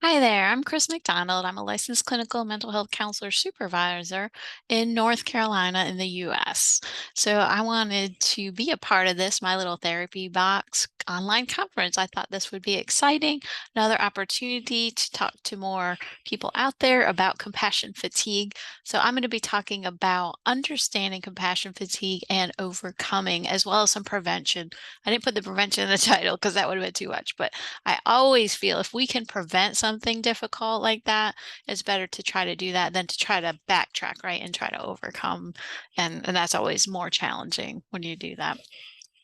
Hi there, I'm Chris McDonald. I'm a licensed clinical mental health counselor supervisor in North Carolina in the US. So I wanted to be a part of this, my little therapy box online conference. I thought this would be exciting, another opportunity to talk to more people out there about compassion fatigue. So I'm going to be talking about understanding compassion fatigue and overcoming, as well as some prevention. I didn't put the prevention in the title because that would have been too much, but I always feel if we can prevent something difficult like that, it's better to try to do that than to try to backtrack, right? And try to overcome. And that's always more challenging when you do that.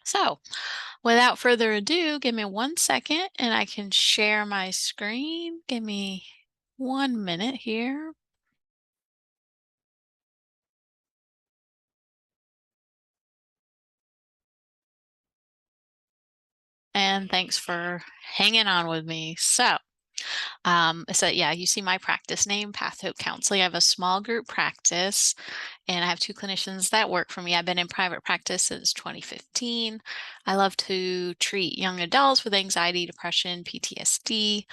So, without further ado, give me 1 second and I can share my screen. Give me 1 minute here. And thanks for hanging on with me. So yeah, you see my practice name, Path Hope Counseling. I have a small group practice and I have two clinicians that work for me. I've been in private practice since 2015. I love to treat young adults with anxiety, depression, PTSD.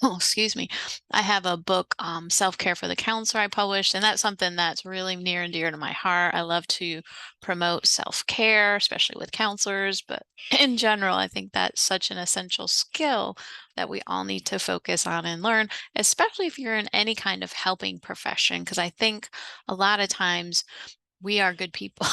Oh, excuse me. I have a book, Self-Care for the Counselor, I published, and that's something that's really near and dear to my heart. I love to promote self-care, especially with counselors, but in general, I think that's such an essential skill that we all need to focus on and learn, especially if you're in any kind of helping profession, because I think a lot of times we are good people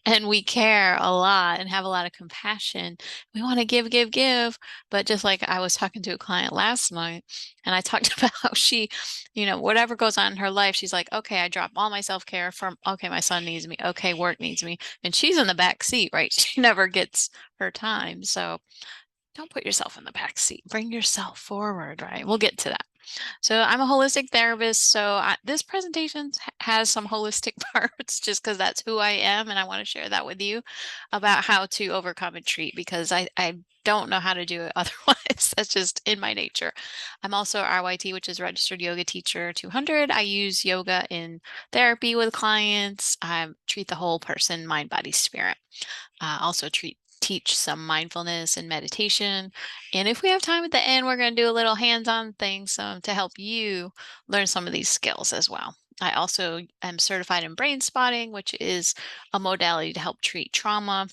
and we care a lot and have a lot of compassion. We want to give, give, give. But just like I was talking to a client last night and I talked about how she, whatever goes on in her life, she's like, okay, I drop all my self-care from, okay, my son needs me. Okay, work needs me. And she's in the back seat, right? She never gets her time. So don't put yourself in the back seat. Bring yourself forward, right? We'll get to that. So I'm a holistic therapist. So this presentation has some holistic parts just because that's who I am. And I want to share that with you about how to overcome and treat because I don't know how to do it otherwise. That's just in my nature. I'm also RYT, which is Registered Yoga Teacher 200. I use yoga in therapy with clients. I treat the whole person, mind, body, spirit. Also teach some mindfulness and meditation. And if we have time at the end, we're going to do a little hands-on thing to help you learn some of these skills as well. I also am certified in brain spotting, which is a modality to help treat trauma.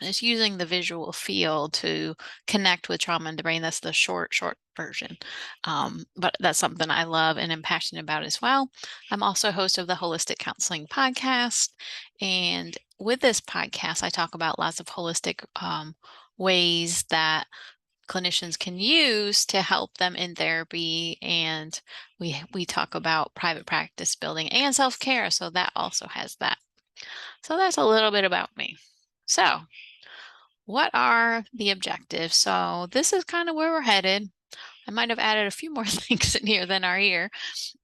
It's using the visual field to connect with trauma in the brain. That's the short version. But that's something I love and am passionate about as well. I'm also host of the Holistic Counseling Podcast. And with this podcast, I talk about lots of holistic ways that clinicians can use to help them in therapy. And we talk about private practice building and self-care. So that also has that. So that's a little bit about me. So what are the objectives? So this is kind of where we're headed. I might have added a few more things in here than are here,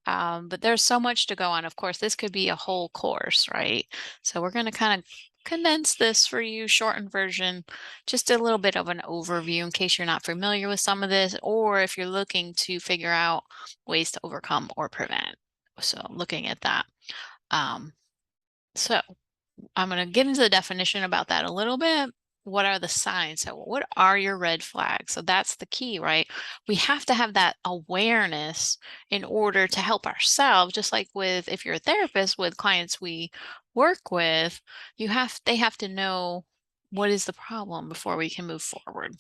but there's so much to go on. Of course, this could be a whole course, right? So we're going to kind of condense this for you, shortened version, just a little bit of an overview in case you're not familiar with some of this, or if you're looking to figure out ways to overcome or prevent. So looking at that. Um, so I'm going to get into the definition about that a little bit. What are the signs? So, what are your red flags? So, that's the key, right? We have to have that awareness in order to help ourselves. Just like with if you're a therapist with clients we work with, they have to know what is the problem before we can move forward.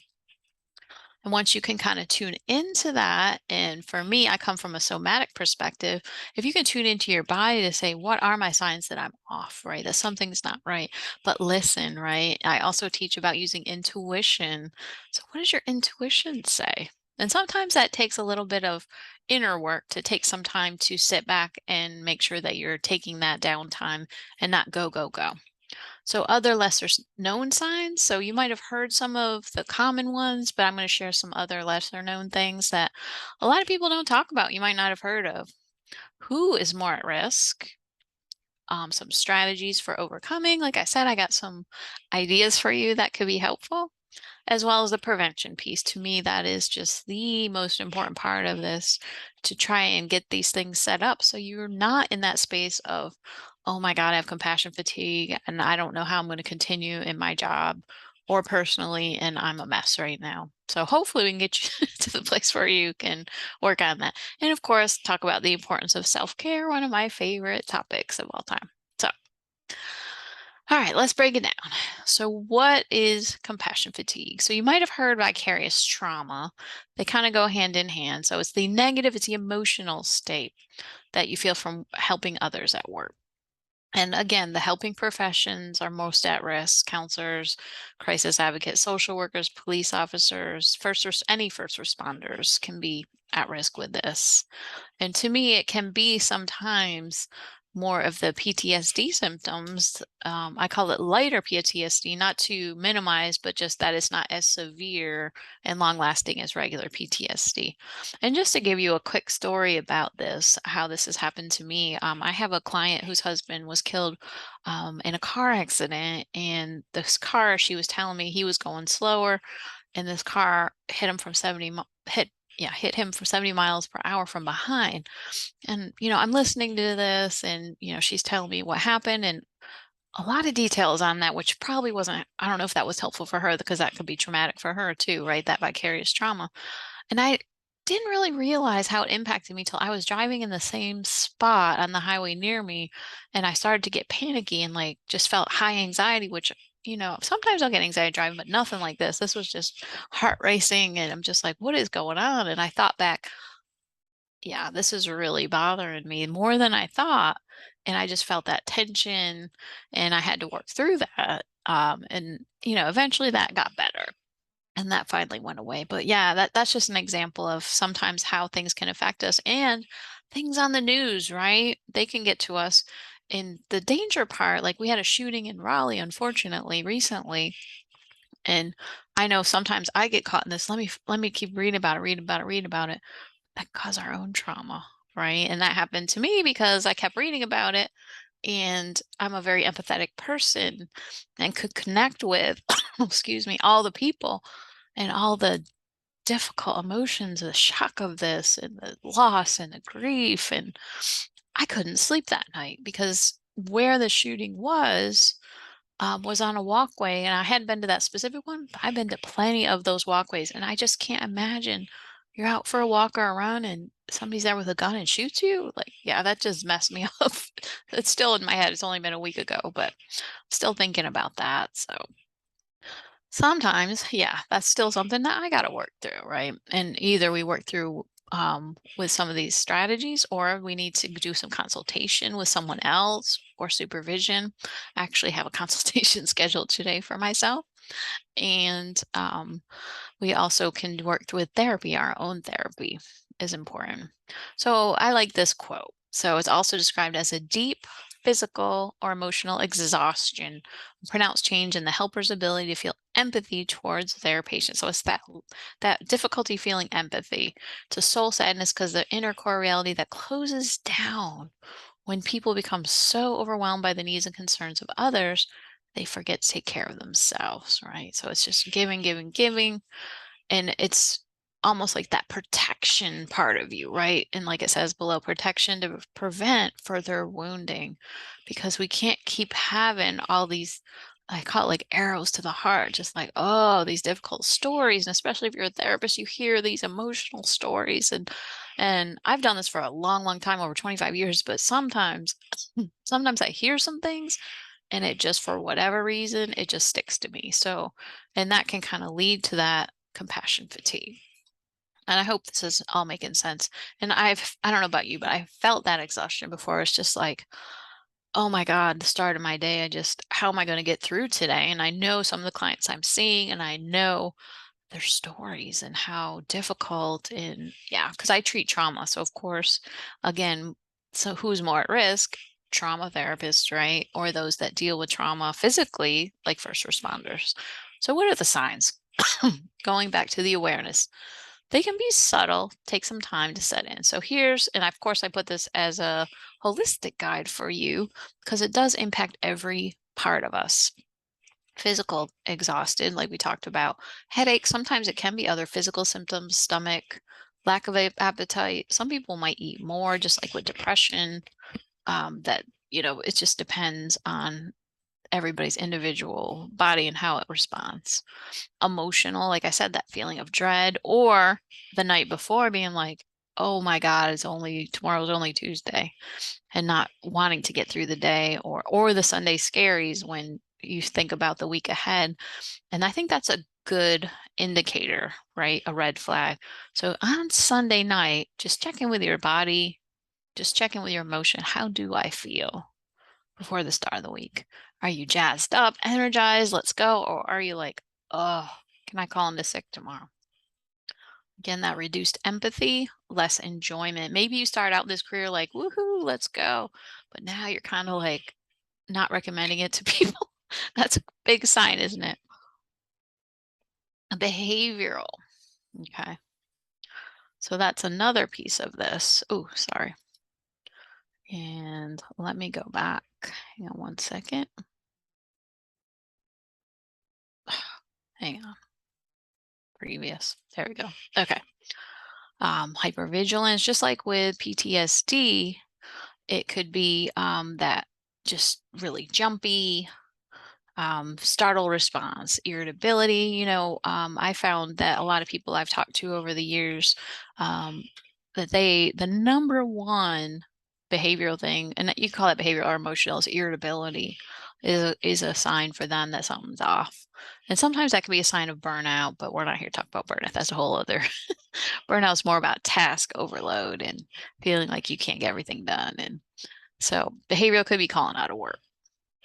And once you can kind of tune into that, and for me, I come from a somatic perspective. If you can tune into your body to say, what are my signs that I'm off, right? That something's not right, but listen, right? I also teach about using intuition. So, what does your intuition say? And sometimes that takes a little bit of inner work to take some time to sit back and make sure that you're taking that downtime and not go, go, go. So other known signs, so you might have heard some of the common ones, but I'm going to share some other lesser known things that a lot of people don't talk about. You might not have heard of. Who is more at risk? Some strategies for overcoming. Like I said, I got some ideas for you that could be helpful, as well as the prevention piece. To me, that is just the most important part of this to try and get these things set up so you're not in that space of, oh my God, I have compassion fatigue and I don't know how I'm going to continue in my job or personally, and I'm a mess right now. So hopefully we can get you to the place where you can work on that. And of course, talk about the importance of self-care, one of my favorite topics of all time. So, all right, let's break it down. So what is compassion fatigue? So you might have heard vicarious trauma. They kind of go hand in hand. So it's the negative, it's the emotional state that you feel from helping others at work. And again, the helping professions are most at risk. Counselors, crisis advocates, social workers, police officers, any first responders can be at risk with this. And to me, it can be sometimes more of the PTSD symptoms. I call it lighter PTSD, not to minimize, but just that it's not as severe and long lasting as regular PTSD. And just to give you a quick story about this, how this has happened to me, I have a client whose husband was killed in a car accident. And this car, she was telling me he was going slower, and this car hit him from 70 miles per hour from behind. And, I'm listening to this and, she's telling me what happened and a lot of details on that, which probably wasn't, I don't know if that was helpful for her because that could be traumatic for her too, right? That vicarious trauma. And I didn't really realize how it impacted me till I was driving in the same spot on the highway near me. And I started to get panicky and like just felt high anxiety, which, sometimes I'll get anxiety driving, but nothing like this. This was just heart racing. And I'm just like, what is going on? And I thought back, yeah, this is really bothering me more than I thought. And I just felt that tension and I had to work through that. And, eventually that got better and that finally went away. But yeah, that's just an example of sometimes how things can affect us and things on the news, right? They can get to us. And the danger part, like we had a shooting in Raleigh, unfortunately, recently. And I know sometimes I get caught in this. Let me keep reading about it, read about it that cause our own trauma, right? And that happened to me because I kept reading about it and I'm a very empathetic person and could connect with, excuse me, all the people and all the difficult emotions, the shock of this and the loss and the grief. And I couldn't sleep that night because where the shooting was on a walkway, and I hadn't been to that specific one, but I've been to plenty of those walkways, and I just can't imagine you're out for a walk or a run and somebody's there with a gun and shoots you. Like, yeah, that just messed me up. It's still in my head. It's only been a week ago, but still thinking about that. So sometimes, yeah, that's still something that I got to work through, right? And either we work through with some of these strategies, or we need to do some consultation with someone else or supervision. I actually have a consultation scheduled today for myself. And we also can work with therapy. Our own therapy is important. So I like this quote. So it's also described as a deep physical or emotional exhaustion, pronounced change in the helper's ability to feel empathy towards their patient. So it's that difficulty feeling empathy. To soul sadness because the inner core reality that closes down when people become so overwhelmed by the needs and concerns of others, they forget to take care of themselves, right? So it's just giving, giving, giving. And it's almost like that protection part of you, right? And like it says below, protection to prevent further wounding, because we can't keep having all these, I call it like arrows to the heart, just like, oh, these difficult stories. And especially if you're a therapist, you hear these emotional stories. And I've done this for a long, long time, over 25 years, but sometimes I hear some things and it just, for whatever reason, it just sticks to me. So, and that can kind of lead to that compassion fatigue. And I hope this is all making sense. And I don't know about you, but I felt that exhaustion before. It's just like, oh my God, the start of my day, how am I going to get through today? And I know some of the clients I'm seeing, and I know their stories and how difficult, and yeah, because I treat trauma. So of course, again, so who's more at risk? Trauma therapists, right? Or those that deal with trauma physically, like first responders. So what are the signs? Going back to the awareness, they can be subtle, take some time to set in. So and of course I put this as a holistic guide for you because it does impact every part of us. Physical exhausted, like we talked about, headache, sometimes it can be other physical symptoms, stomach, lack of appetite. Some people might eat more, just like with depression, that, it just depends on everybody's individual body and how it responds. Emotional, like I said, that feeling of dread, or the night before being like, oh my God, tomorrow's only Tuesday, and not wanting to get through the day, or the Sunday scaries when you think about the week ahead. And I think that's a good indicator, right? A red flag. So on Sunday night, just check in with your body, just check in with your emotion. How do I feel before the start of the week? Are you jazzed up, energized, let's go? Or are you like, oh, can I call into sick tomorrow? Again, that reduced empathy, less enjoyment. Maybe you start out this career like, woohoo, let's go. But now you're kind of like not recommending it to people. That's a big sign, isn't it? A behavioral. Okay. So that's another piece of this. Oh, sorry. And let me go back. Hang on one second. Hang on. Previous. There we go. Okay. Hypervigilance, just like with PTSD, it could be that just really jumpy, startle response, irritability. I found that a lot of people I've talked to over the years, um, that the number one behavioral thing, and you call it behavioral or emotional, is irritability, is a sign for them that something's off. And sometimes that can be a sign of burnout, but we're not here to talk about burnout. That's a whole other. Burnout's more about task overload and feeling like you can't get everything done. And so behavioral could be calling out of work.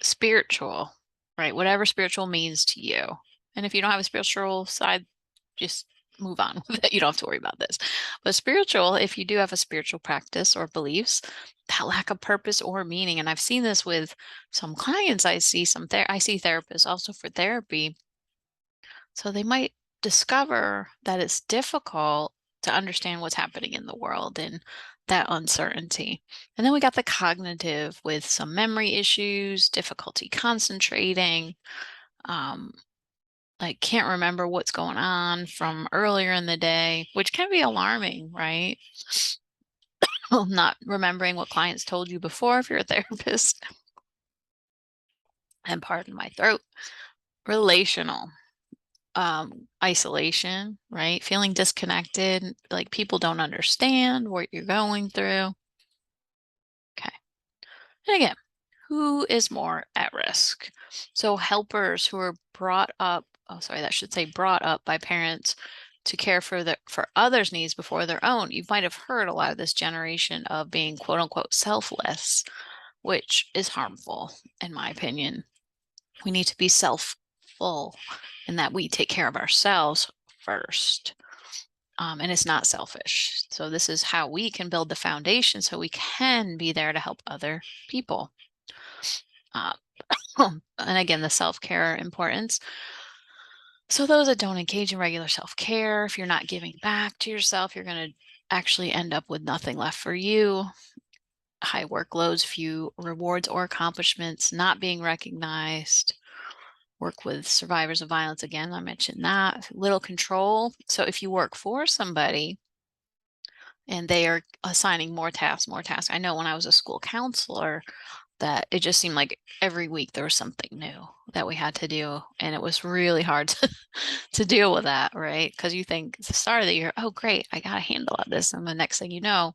Spiritual, right? Whatever spiritual means to you. And if you don't have a spiritual side, just move on with it. You don't have to worry about this. But spiritual, if you do have a spiritual practice or beliefs, that lack of purpose or meaning. And I've seen this with some clients. I see therapists also for therapy. So they might discover that it's difficult to understand what's happening in the world and that uncertainty. And then we got the cognitive with some memory issues, difficulty concentrating, um, like can't remember what's going on from earlier in the day, which can be alarming, right? Not remembering what clients told you before if you're a therapist. And pardon my throat. Relational. Isolation, right? Feeling disconnected, like people don't understand what you're going through. Okay. And again, who is more at risk? So helpers who are that should say brought up by parents to care for others' needs before their own. You might have heard a lot of this generation of being quote unquote selfless, which is harmful in my opinion. We need to be self-full in that we take care of ourselves first. And it's not selfish. So this is how we can build the foundation so we can be there to help other people. Uh, and again, the self-care importance. So those that don't engage in regular self-care, if you're not giving back to yourself, you're going to actually end up with nothing left for you. High workloads, few rewards or accomplishments, not being recognized. Work with survivors of violence. Again, I mentioned that. Little control. So if you work for somebody and they are assigning more tasks, I know when I was a school counselor that it just seemed like every week there was something new that we had to do. And it was really hard to deal with that, right? Because you think at the start of the year, oh, great, I got a handle on this. And the next thing you know,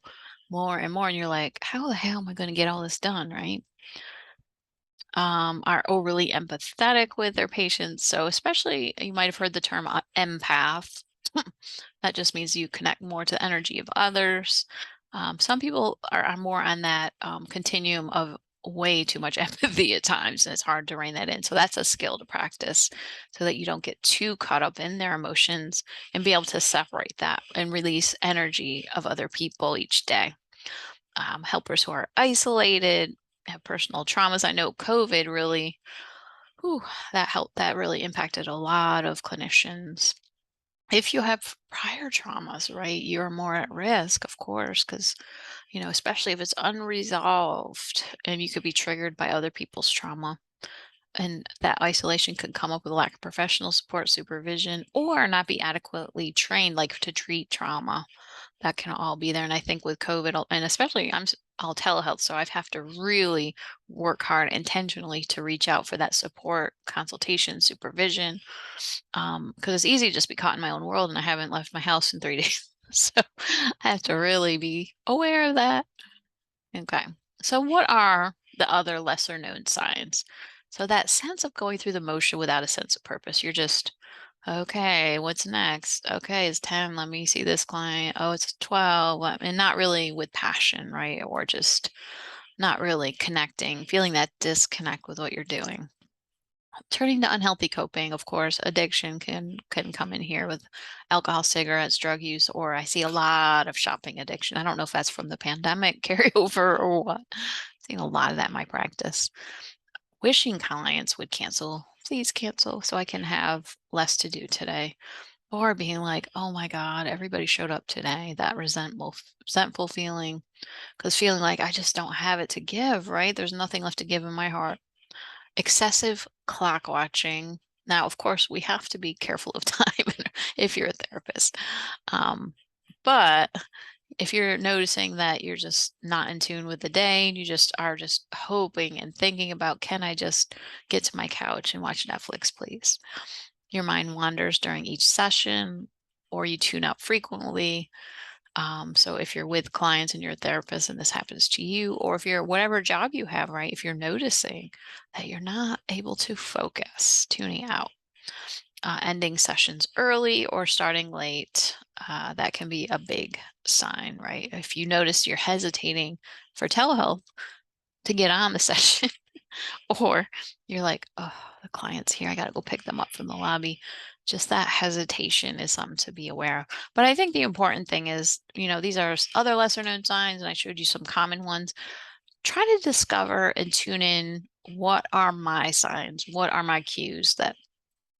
more and more, and you're like, how the hell am I going to get all this done, right? Are overly empathetic with their patients. So especially, you might have heard the term empath. That just means you connect more to the energy of others. Some people are more on that continuum of way too much empathy at times, and it's hard to rein that in. So that's a skill to practice so that you don't get too caught up in their emotions and be able to separate that and release energy of other people each day. Helpers who are isolated, have personal traumas. I know COVID really, that really impacted a lot of clinicians. If you have prior traumas, right, you're more at risk, of course, because, especially if it's unresolved and you could be triggered by other people's trauma. And that isolation could come up with a lack of professional support, supervision, or not be adequately trained, like to treat trauma. That can all be there. And I think with COVID, and especially all telehealth. So I've have to really work hard intentionally to reach out for that support, consultation, supervision. Because it's easy to just be caught in my own world and I haven't left my house in 3 days. So I have to really be aware of that. Okay. So what are the other lesser known signs? So that sense of going through the motion without a sense of purpose. You're just, okay, what's next? Okay, it's 10. Let me see this client. Oh, it's 12. And not really with passion, right? Or just not really connecting, feeling that disconnect with what you're doing. Turning to unhealthy coping, of course, addiction can come in here with alcohol, cigarettes, drug use, or I see a lot of shopping addiction. I don't know if that's from the pandemic carryover or what. Seeing a lot of that in my practice. Wishing clients would cancel, please cancel so I can have less to do today. Or being like, oh my God, everybody showed up today. That resentful feeling. Because feeling like I just don't have it to give, right? There's nothing left to give in my heart. Excessive clock watching. Now, of course, we have to be careful of time if you're a therapist. But if you're noticing that you're just not in tune with the day and you just are just hoping and thinking about, can I just get to my couch and watch Netflix, please? Your mind wanders during each session or you tune out frequently. So if you're with clients and you're a therapist and this happens to you, or if you're whatever job you have, right? If you're noticing that you're not able to focus, tuning out, ending sessions early or starting late, that can be a big sign, right? If you notice you're hesitating for telehealth to get on the session, or you're like, oh, the client's here, I got to go pick them up from the lobby. Just that hesitation is something to be aware of. But I think the important thing is, these are other lesser known signs, and I showed you some common ones. Try to discover and tune in, what are my signs? What are my cues that,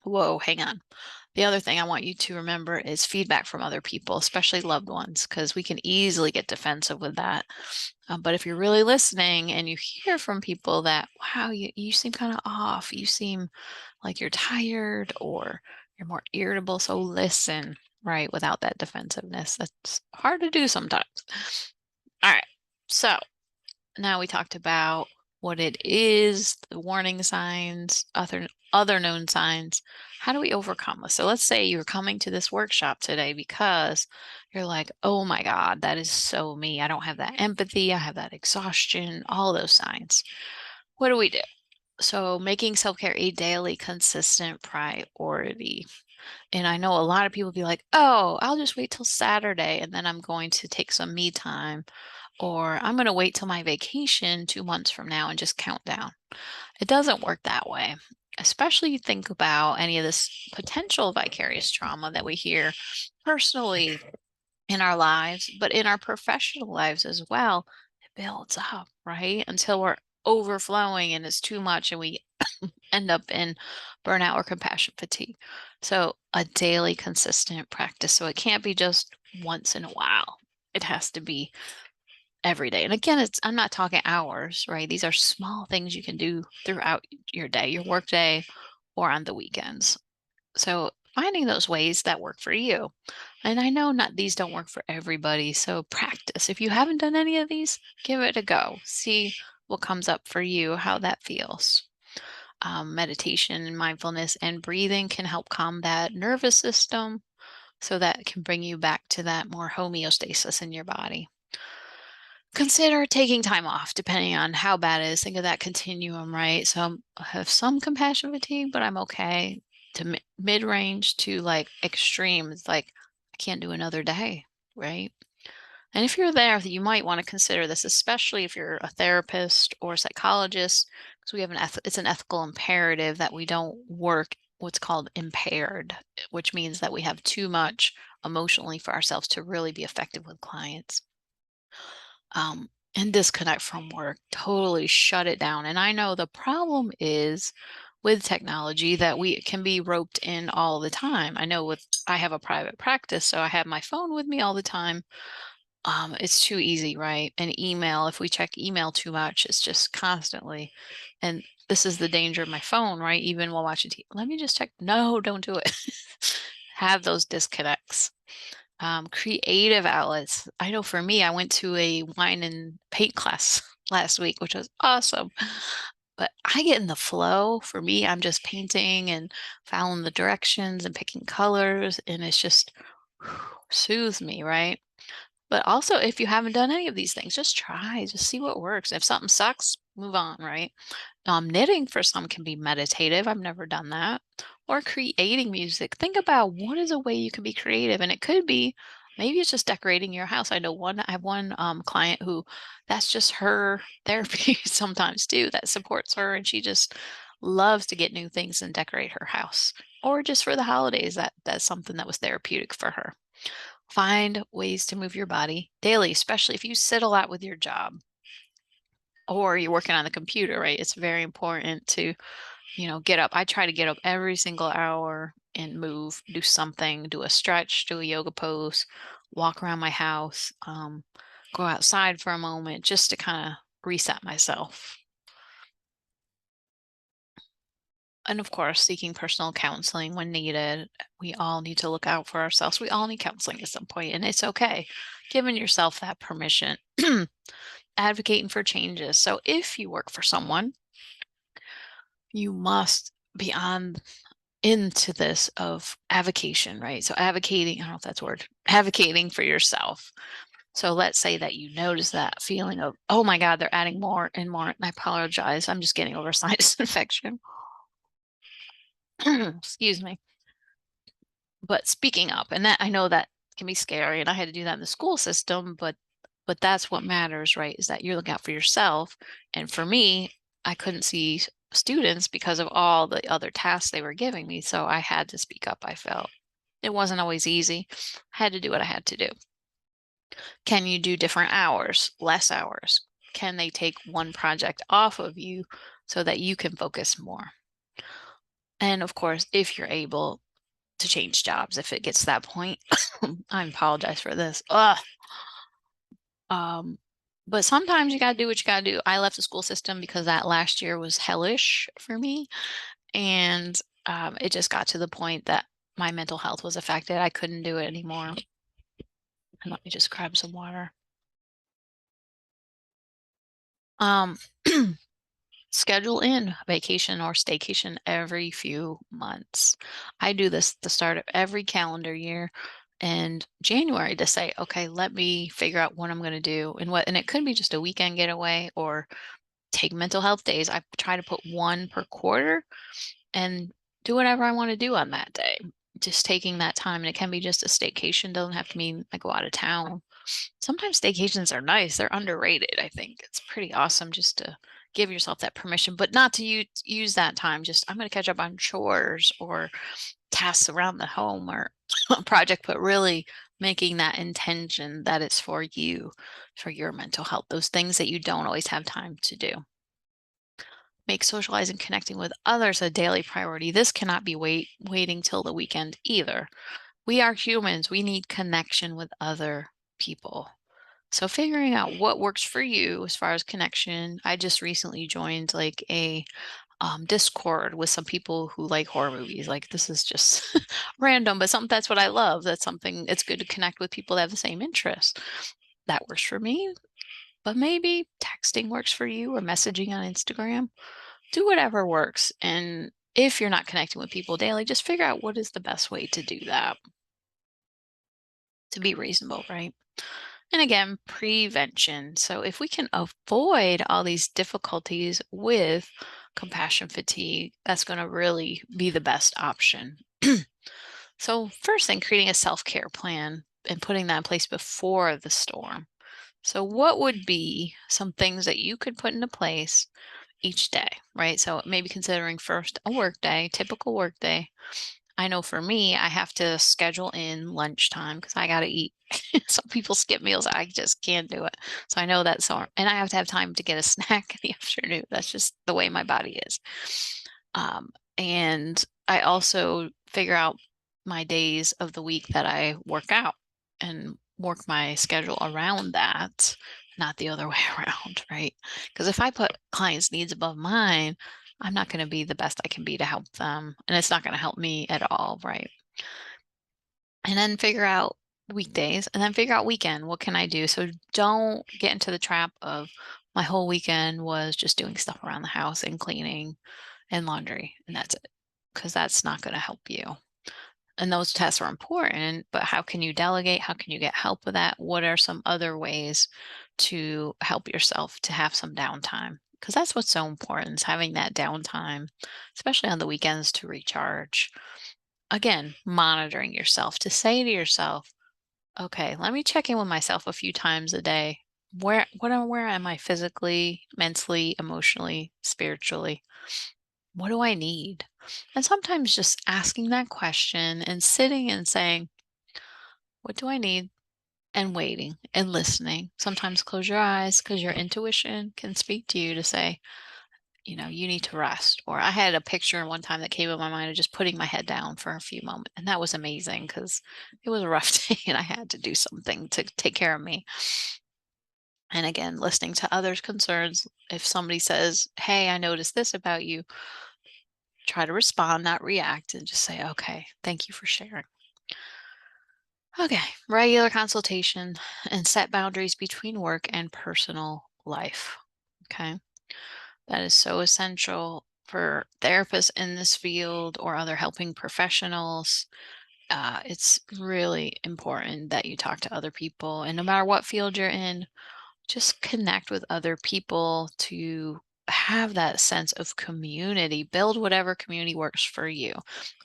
whoa, hang on. The other thing I want you to remember is feedback from other people, especially loved ones, because we can easily get defensive with that. But if you're really listening and you hear from people that, wow, you seem kind of off, you seem like you're tired or you're more irritable. So listen, right, without that defensiveness. That's hard to do sometimes. All right. So now we talked about what it is, the warning signs, other known signs. How do we overcome this? So let's say you're coming to this workshop today because you're like, oh my God, that is so me. I don't have that empathy. I have that exhaustion, all those signs. What do we do? So making self-care a daily, consistent priority. And I know a lot of people be like, oh, I'll just wait till Saturday and then I'm going to take some me time. Or I'm going to wait till my vacation 2 months from now and just count down. It doesn't work that way. Especially you think about any of this potential vicarious trauma that we hear personally in our lives, but in our professional lives as well. It builds up, right? Until we're overflowing and it's too much and we end up in burnout or compassion fatigue. So a daily consistent practice. So it can't be just once in a while. It has to be every day. And again, I'm not talking hours, right? These are small things you can do throughout your day, your work day, or on the weekends. So finding those ways that work for you. And I know not these don't work for everybody. So practice. If you haven't done any of these, give it a go. See what comes up for you, how that feels. Meditation and mindfulness and breathing can help calm that nervous system so that can bring you back to that more homeostasis in your body. Consider taking time off depending on how bad it is. Think of that continuum, right? So I have some compassion fatigue, but I'm okay, to mid-range to like extreme. It's like I can't do another day, right? And if you're there, you might want to consider this, especially if you're a therapist or a psychologist, because we have it's an ethical imperative that we don't work what's called impaired, which means that we have too much emotionally for ourselves to really be effective with clients. And disconnect from work, totally shut it down. And I know the problem is with technology that we can be roped in all the time. I know I have a private practice, so I have my phone with me all the time. It's too easy, right? And email, if we check email too much, it's just constantly. And this is the danger of my phone, right? Even while watching TV. Let me just check. No, don't do it. Have those disconnects. Creative outlets. I know for me, I went to a wine and paint class last week, which was awesome. But I get in the flow. For me, I'm just painting and following the directions and picking colors, and it's just soothes me, right? But also, if you haven't done any of these things, just try, just see what works. If something sucks, move on, right? Knitting for some can be meditative. I've never done that. Or creating music. Think about what is a way you can be creative. And it could be maybe it's just decorating your house. I have one client who that's just her therapy sometimes too, that supports her. And she just loves to get new things and decorate her house. Or just for the holidays, that's something that was therapeutic for her. Find ways to move your body daily, especially if you sit a lot with your job or you're working on the computer, right? It's very important to, get up. I try to get up every single hour and move, do something, do a stretch, do a yoga pose, walk around my house, go outside for a moment just to kind of reset myself. And of course, seeking personal counseling when needed. We all need to look out for ourselves. We all need counseling at some point, and it's okay. Giving yourself that permission, advocating for changes. So if you work for someone, you must be on into this of avocation, right? So advocating, I don't know if that's a word, advocating for yourself. So let's say that you notice that feeling of, oh my God, they're adding more and more. And I apologize. I'm just getting over sinus infection. Excuse me. But speaking up, and that I know that can be scary, and I had to do that in the school system, but that's what matters, right? Is that you're looking out for yourself. And for me, I couldn't see students because of all the other tasks they were giving me. So I had to speak up, I felt. It wasn't always easy. I had to do what I had to do. Can you do different hours, less hours? Can they take one project off of you so that you can focus more? And of course, if you're able to change jobs, if it gets to that point, I apologize for this. Ugh. Um, but sometimes you gotta do what you gotta do. I left the school system because that last year was hellish for me, and it just got to the point that my mental health was affected. I couldn't do it anymore. And let me just grab some water. Um, Schedule in vacation or staycation every few months. I do this the start of every calendar year and January to say, okay, let me figure out what I'm going to do and it could be just a weekend getaway or take mental health days. I try to put one per quarter and do whatever I want to do on that day. Just taking that time, and it can be just a staycation. Doesn't have to mean I go out of town. Sometimes staycations are nice. They're underrated, I think. It's pretty awesome just to give yourself that permission, but not to use that time. Just I'm going to catch up on chores or tasks around the home or a project, but really making that intention that it's for you, for your mental health, those things that you don't always have time to do. Make socializing, connecting with others a daily priority. This cannot be waiting till the weekend either. We are humans. We need connection with other people. So figuring out what works for you as far as connection. I just recently joined like a Discord with some people who like horror movies. Like this is just random, but something that's what I love. That's something it's good to connect with people that have the same interests. That works for me. But maybe texting works for you or messaging on Instagram. Do whatever works. And if you're not connecting with people daily, just figure out what is the best way to do that to be reasonable, right? And again, prevention. So if we can avoid all these difficulties with compassion fatigue, that's going to really be the best option. So first thing, creating a self-care plan and putting that in place before the storm. So what would be some things that you could put into place each day, right? So maybe considering first a work day, typical work day. I know for me, I have to schedule in lunchtime because I got to eat. Some people skip meals. I just can't do it. So I know that. So, and I have to have time to get a snack in the afternoon. That's just the way my body is. And I also figure out my days of the week that I work out and work my schedule around that, not the other way around, right? Because if I put clients' needs above mine, I'm not going to be the best I can be to help them. And it's not going to help me at all, right? And then figure out weekdays, and then figure out weekend, what can I do? So don't get into the trap of my whole weekend was just doing stuff around the house and cleaning and laundry, and that's it, because that's not going to help you. And those tasks are important, but how can you delegate? How can you get help with that? What are some other ways to help yourself to have some downtime? Because that's what's so important, is having that downtime, especially on the weekends, to recharge. Again, monitoring yourself, to say to yourself, okay, let me check in with myself a few times a day. Where am I physically, mentally, emotionally, spiritually? What do I need? And sometimes just asking that question and sitting and saying, what do I need? And waiting and listening. Sometimes close your eyes because your intuition can speak to you to say, you need to rest. Or I had a picture one time that came in my mind of just putting my head down for a few moments. And that was amazing because it was a rough day and I had to do something to take care of me. And again, listening to others' concerns. If somebody says, hey, I noticed this about you, try to respond, not react, and just say, okay, thank you for sharing. Okay, regular consultation and set boundaries between work and personal life. Okay, that is so essential for therapists in this field or other helping professionals. It's really important that you talk to other people, and no matter what field you're in, just connect with other people to have that sense of community. Build whatever community works for you.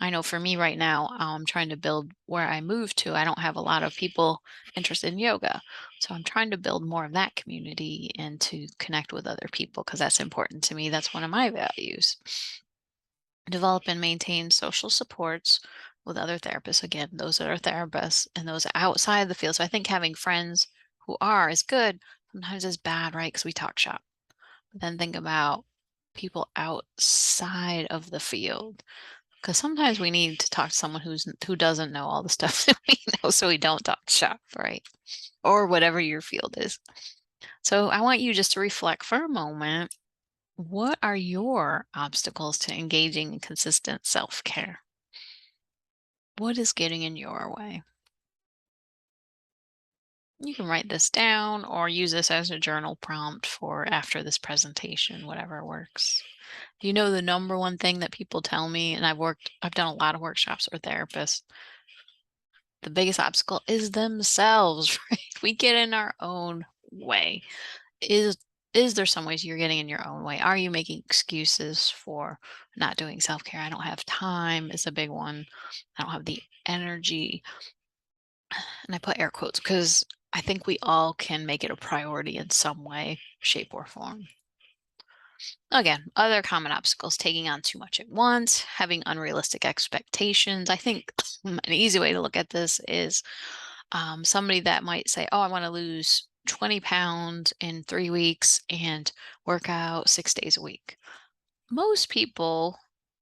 I know for me right now, I'm trying to build where I moved to. I don't have a lot of people interested in yoga. So I'm trying to build more of that community and to connect with other people because that's important to me. That's one of my values. Develop and maintain social supports with other therapists. Again, those that are therapists and those outside the field. So I think having friends who are is good, sometimes is bad, right? Because we talk shop. But then think about people outside of the field. Because sometimes we need to talk to someone who doesn't know all the stuff that we know, so we don't talk shop, right? Or whatever your field is. So I want you just to reflect for a moment. What are your obstacles to engaging in consistent self-care? What is getting in your way? You can write this down or use this as a journal prompt for after this presentation, whatever works. Do you know the number one thing that people tell me, and I've done a lot of workshops with therapists, the biggest obstacle is themselves, right? We get in our own way. Is is there some ways you're getting in your own way? Are you making excuses for not doing self-care? I don't have time is a big one. I don't have the energy. And I put air quotes because I think we all can make it a priority in some way, shape, or form. Again, other common obstacles: taking on too much at once, having unrealistic expectations. I think an easy way to look at this is somebody that might say, oh, I want to lose 20 pounds in 3 weeks and work out 6 days a week. Most people,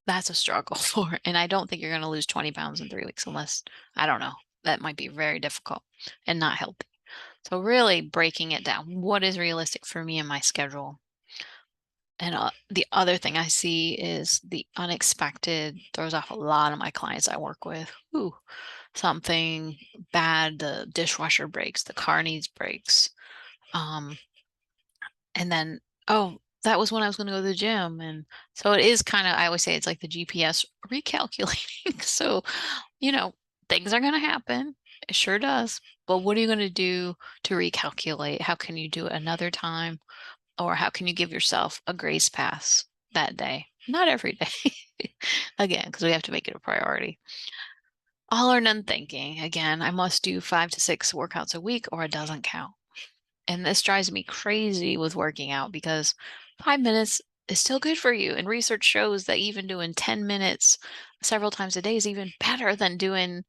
that's a struggle for. And I don't think you're going to lose 20 pounds in 3 weeks unless, I don't know, that might be very difficult and not healthy. So, really breaking it down. What is realistic for me and my schedule? And the other thing I see is the unexpected throws off a lot of my clients I work with. Ooh, something bad, the dishwasher breaks, the car needs brakes. Um, and then, oh, that was when I was going to go to the gym. And so it is kind of, I always say it's like the GPS recalculating. So, you know, things are going to happen. It sure does. But what are you going to do to recalculate? How can you do it another time? Or how can you give yourself a grace pass that day? Not every day. Again, because we have to make it a priority. All or none thinking. Again, I must do 5 to 6 workouts a week or it doesn't count. And this drives me crazy with working out because 5 minutes is still good for you. And research shows that even doing 10 minutes several times a day is even better than doing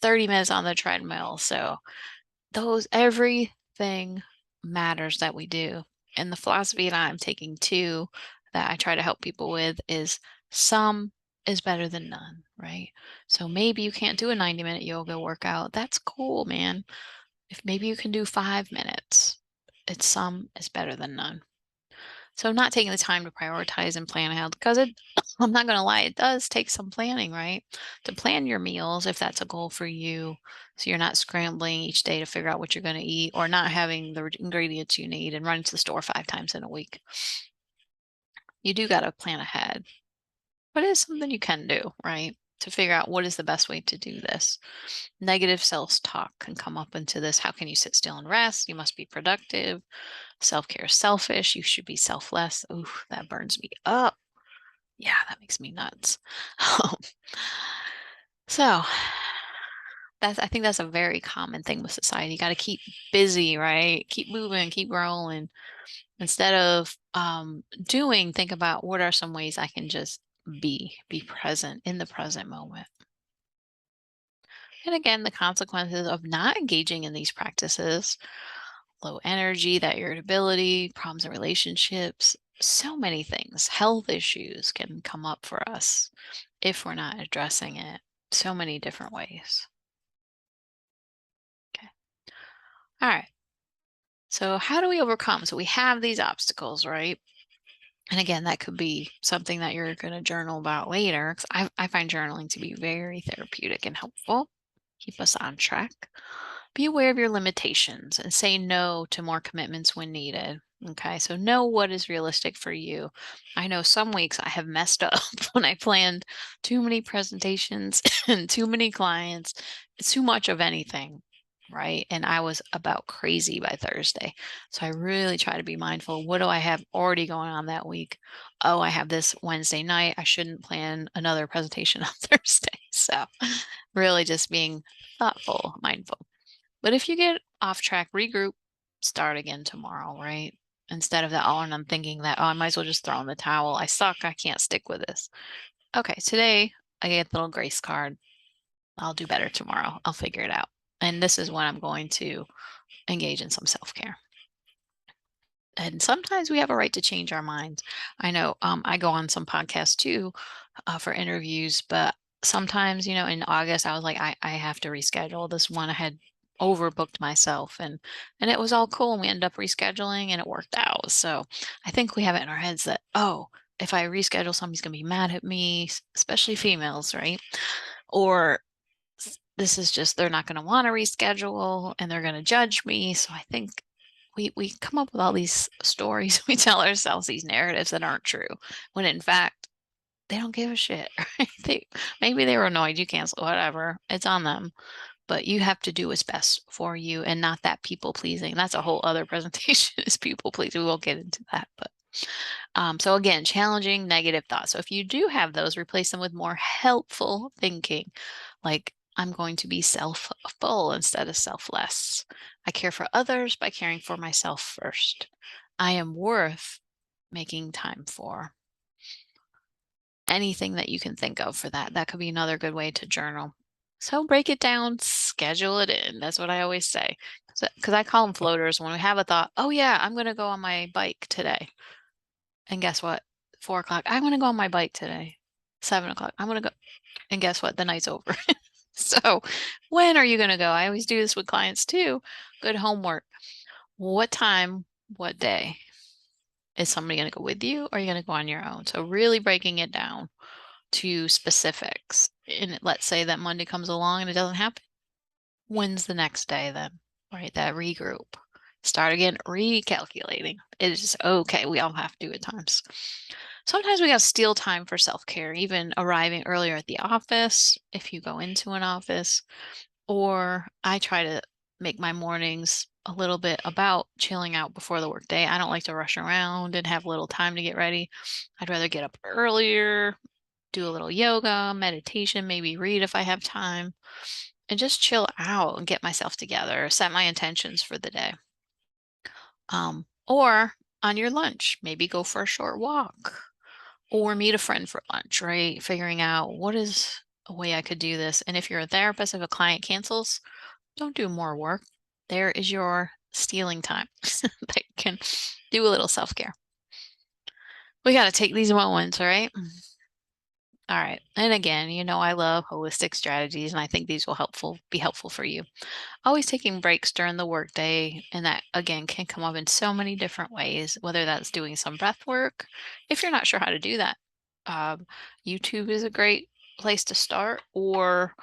30 minutes on the treadmill. So everything matters that we do. And the philosophy that I'm taking too, that I try to help people with, is some is better than none, right? So maybe you can't do a 90-minute yoga workout. That's cool, man. If maybe you can do 5 minutes, it's some is better than none. So not taking the time to prioritize and plan ahead because I'm not going to lie, it does take some planning, right? To plan your meals if that's a goal for you. So you're not scrambling each day to figure out what you're going to eat or not having the ingredients you need and running to the store 5 times in a week. You do got to plan ahead, but it's something you can do, right? To figure out what is the best way to do this. Negative self-talk can come up into this. How can you sit still and rest? You must be productive. Self-care is selfish. You should be selfless. Ooh, that burns me up. Yeah, that makes me nuts. So I think that's a very common thing with society. You got to keep busy, right? Keep moving, keep rolling. Instead of doing, think about what are some ways I can just be present in the present moment. And again, the consequences of not engaging in these practices, low energy, that irritability, problems in relationships, so many things, health issues can come up for us if we're not addressing it so many different ways. Okay. All right. So, how do we overcome? So, we have these obstacles, right? And again, that could be something that you're going to journal about later. 'Cause I find journaling to be very therapeutic and helpful. Keep us on track. Be aware of your limitations and say no to more commitments when needed. Okay, so know what is realistic for you. I know some weeks I have messed up when I planned too many presentations and too many clients. It's too much of anything, right? And I was about crazy by Thursday. So I really try to be mindful. What do I have already going on that week? Oh, I have this Wednesday night. I shouldn't plan another presentation on Thursday. So really just being thoughtful, mindful. But if you get off track, regroup, start again tomorrow, right? Instead of that, oh, and I'm thinking that, oh, I might as well just throw in the towel. I suck. I can't stick with this. Okay, today I get the little grace card. I'll do better tomorrow. I'll figure it out. And this is when I'm going to engage in some self care. And sometimes we have a right to change our minds. I know I go on some podcasts too for interviews, but sometimes, in August, I was like, I have to reschedule this one. I had overbooked myself and it was all cool. And we ended up rescheduling and it worked out. So I think we have it in our heads that, oh, if I reschedule, somebody's going to be mad at me, especially females, right? Or this is just, they're not going to want to reschedule and they're going to judge me. So I think we come up with all these stories. We tell ourselves these narratives that aren't true when in fact they don't give a shit. Right? Maybe they were annoyed you canceled, whatever. It's on them. But you have to do what's best for you and not that people pleasing. That's a whole other presentation is people pleasing. We won't get into that. But so again, challenging negative thoughts. So if you do have those, replace them with more helpful thinking, like I'm going to be self-full instead of selfless. I care for others by caring for myself first. I am worth making time for. Anything that you can think of for that. That could be another good way to journal. So break it down, schedule it in. That's what I always say. Because I call them floaters. When we have a thought, oh yeah, I'm going to go on my bike today. And guess what? 4 o'clock, I'm going to go on my bike today. 7 o'clock, I'm going to go. And guess what? The night's over. So when are you going to go? I always do this with clients too. Good homework. What time, what day? Is somebody going to go with you or are you going to go on your own? So really breaking it down to specifics. And let's say that Monday comes along and it doesn't happen. When's the next day then? Right? That regroup. Start again, recalculating. It is okay. We all have to at times. Sometimes we got to steal time for self care, even arriving earlier at the office if you go into an office. Or I try to make my mornings a little bit about chilling out before the workday. I don't like to rush around and have little time to get ready. I'd rather get up earlier, do a little yoga, meditation, maybe read if I have time, and just chill out and get myself together, set my intentions for the day. Or on your lunch, maybe go for a short walk or meet a friend for lunch, right? Figuring out what is a way I could do this. And if you're a therapist, if a client cancels, don't do more work. There is your stealing time that can do a little self care. We got to take these moments, right? All right. And again, I love holistic strategies, and I think these will be helpful for you. Always taking breaks during the workday, and that again can come up in so many different ways, whether that's doing some breath work. If you're not sure how to do that, um, YouTube is a great place to start, or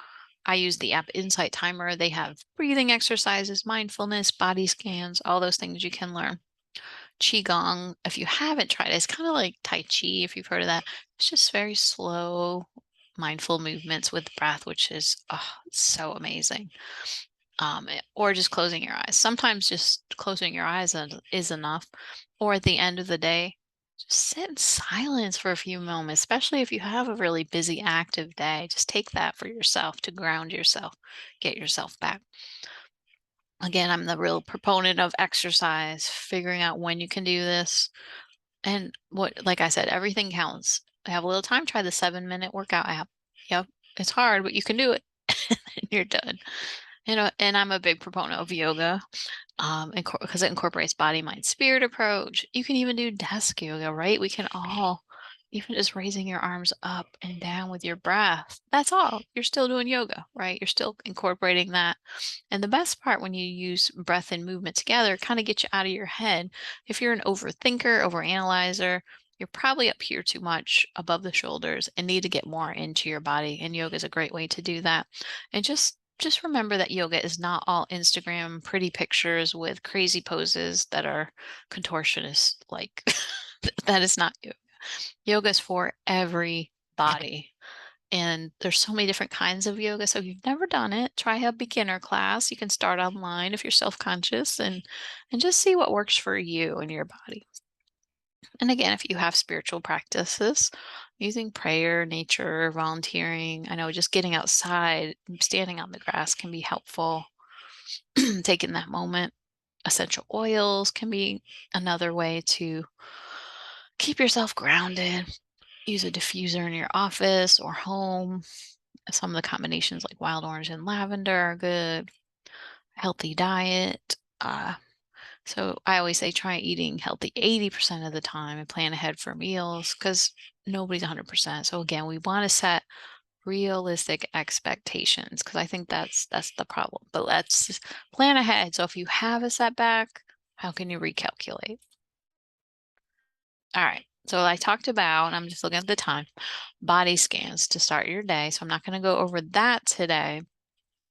I use the app Insight Timer. They have breathing exercises, mindfulness, body scans, all those things you can learn. Qigong, if you haven't tried it, it's kind of like Tai Chi, if you've heard of that. It's just very slow, mindful movements with breath, which is it's so amazing. Or just closing your eyes. Sometimes just closing your eyes is enough. Or at the end of the day, just sit in silence for a few moments, especially if you have a really busy, active day. Just take that for yourself to ground yourself, get yourself back. Again, I'm the real proponent of exercise, figuring out when you can do this. And like I said, everything counts. I have a little time, try the 7-minute workout app. Yep, it's hard, but you can do it and you're done. And I'm a big proponent of yoga, because it incorporates body, mind, spirit approach. You can even do desk yoga, right? We can all, even just raising your arms up and down with your breath. That's all. You're still doing yoga, right? You're still incorporating that. And the best part when you use breath and movement together, kind of get you out of your head. If you're an overthinker, overanalyzer, you're probably up here too much above the shoulders and need to get more into your body. And yoga is a great way to do that. And just remember that yoga is not all Instagram pretty pictures with crazy poses that are contortionist like. That is not yoga. Yoga is for everybody. And there's so many different kinds of yoga. So if you've never done it, try a beginner class. You can start online if you're self-conscious and just see what works for you and your body. And again, if you have spiritual practices, using prayer, nature, volunteering, I know just getting outside, standing on the grass can be helpful. Taking that moment. Essential oils can be another way to keep yourself grounded. Use a diffuser in your office or home. Some of the combinations like wild orange and lavender are good. Healthy diet. So I always say try eating healthy 80% of the time and plan ahead for meals because nobody's 100%. So again, we want to set realistic expectations because I think that's the problem. But let's just plan ahead. So if you have a setback, how can you recalculate? All right. So I talked about, and I'm just looking at the time, body scans to start your day. So I'm not going to go over that today.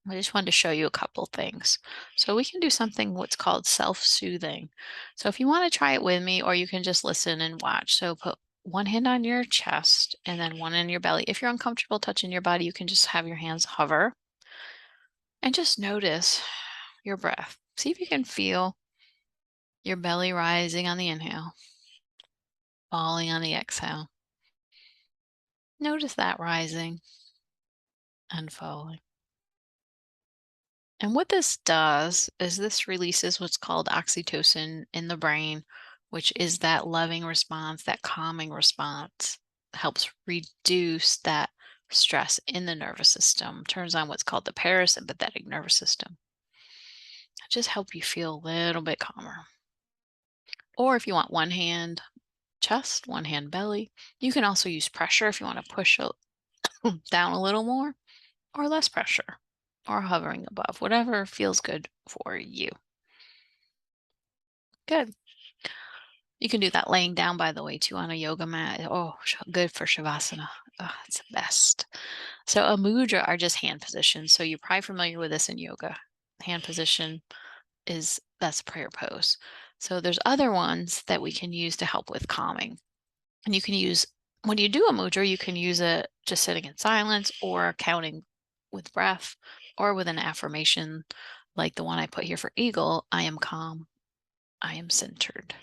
I just wanted to show you a couple things. So we can do something what's called self-soothing. So if you want to try it with me, or you can just listen and watch. So put one hand on your chest and then one in your belly. If you're uncomfortable touching your body, you can just have your hands hover and just notice your breath. See if you can feel your belly rising on the inhale, falling on the exhale. Notice that rising and falling. And what this does is this releases what's called oxytocin in the brain, which is that loving response, that calming response, helps reduce that stress in the nervous system, turns on what's called the parasympathetic nervous system. Just help you feel a little bit calmer. Or if you want one hand chest, one hand belly, you can also use pressure if you want to push down a little more, or less pressure, or hovering above, whatever feels good for you. Good. You can do that laying down, by the way, too, on a yoga mat. Oh, good for Shavasana. Oh, it's the best. So a mudra are just hand positions. So you're probably familiar with this in yoga. Hand position that's prayer pose. So there's other ones that we can use to help with calming. And you can use, when you do a mudra, you can use it just sitting in silence or counting with breath or with an affirmation like the one I put here for eagle. I am calm. I am centered.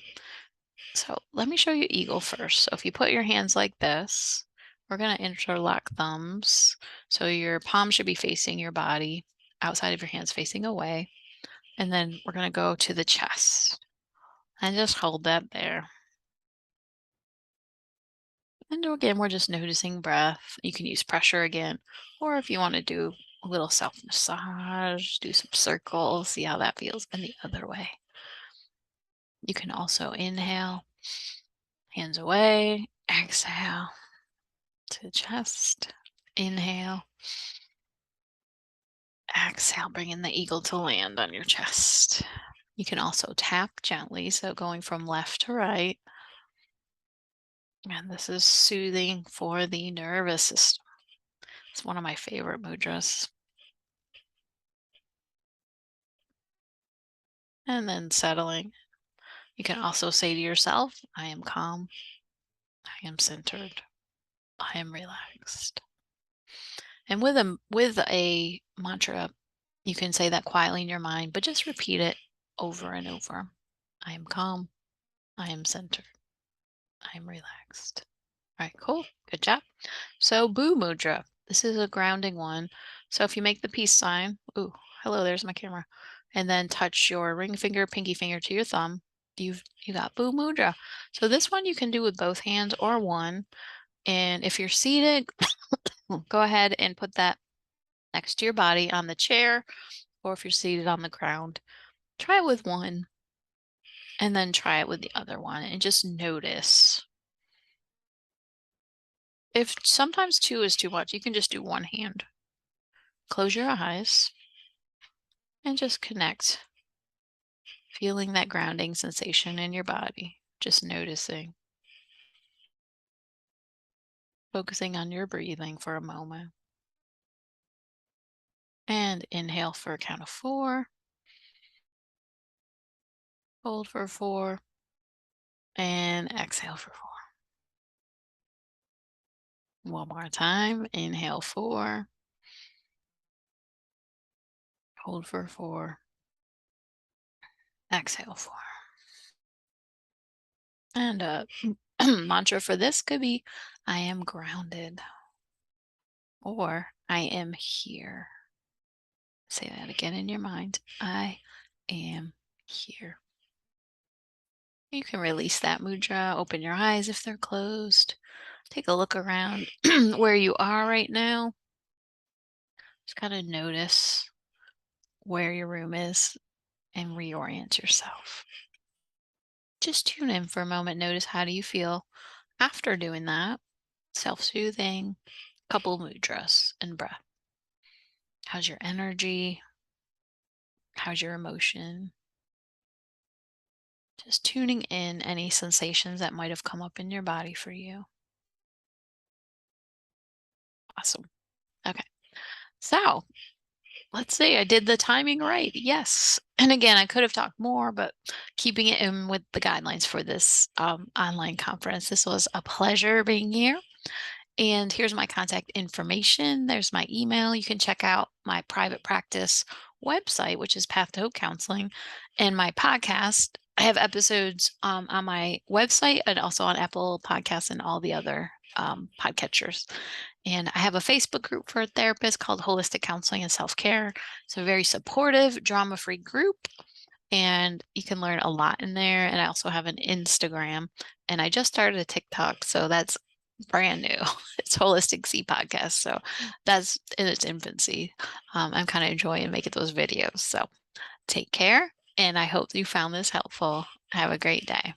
So let me show you eagle first. So if you put your hands like this, we're going to interlock thumbs. So your palm should be facing your body, outside of your hands facing away. And then we're going to go to the chest and just hold that there. And again, we're just noticing breath. You can use pressure again, or if you want to do a little self massage, do some circles, see how that feels, and the other way. You can also inhale, hands away, exhale. to the chest. Inhale. Exhale, bringing the eagle to land on your chest. You can also tap gently, so going from left to right. And this is soothing for the nervous system. It's one of my favorite mudras. And then settling. You can also say to yourself, I am calm, I am centered, I am relaxed. And with a mantra, you can say that quietly in your mind, but just repeat it over and over. I am calm, I am centered, I am relaxed. All right, cool. Good job. So Boo Mudra. This is a grounding one. So if you make the peace sign, ooh, hello, there's my camera, and then touch your ring finger, pinky finger to your thumb, you got Boo Mudra. So this one you can do with both hands or one. And if you're seated, go ahead and put that next to your body on the chair, or if you're seated on the ground, try it with one, and then try it with the other one, and just notice. If sometimes two is too much, you can just do one hand. Close your eyes and just connect, feeling that grounding sensation in your body, just noticing, focusing on your breathing for a moment. And inhale for a count of 4, hold for 4, and exhale for 4. One more time, inhale 4, hold for 4, exhale 4. And a mantra for this could be, I am grounded, or I am here. Say that again in your mind. I am here. You can release that mudra, open your eyes if they're closed. Take a look around where you are right now. Just kind of notice where your room is and reorient yourself. Just tune in for a moment. Notice, how do you feel after doing that? Self-soothing, couple mudras and breath. How's your energy? How's your emotion? Just tuning in any sensations that might have come up in your body for you. Awesome. Okay. So let's see, I did the timing right. Yes. And again, I could have talked more, but keeping it in with the guidelines for this online conference. This was a pleasure being here. And here's my contact information. There's my email. You can check out my private practice website, which is Path to Hope Counseling, and my podcast. I have episodes on my website and also on Apple Podcasts and all the other podcatchers. And I have a Facebook group for therapists called Holistic Counseling and Self-Care. It's a very supportive, drama-free group, and you can learn a lot in there. And I also have an Instagram, and I just started a TikTok, so that's brand new. It's Holistic C Podcast, so that's in its infancy. I'm kind of enjoying making those videos. So take care, and I hope you found this helpful. Have a great day.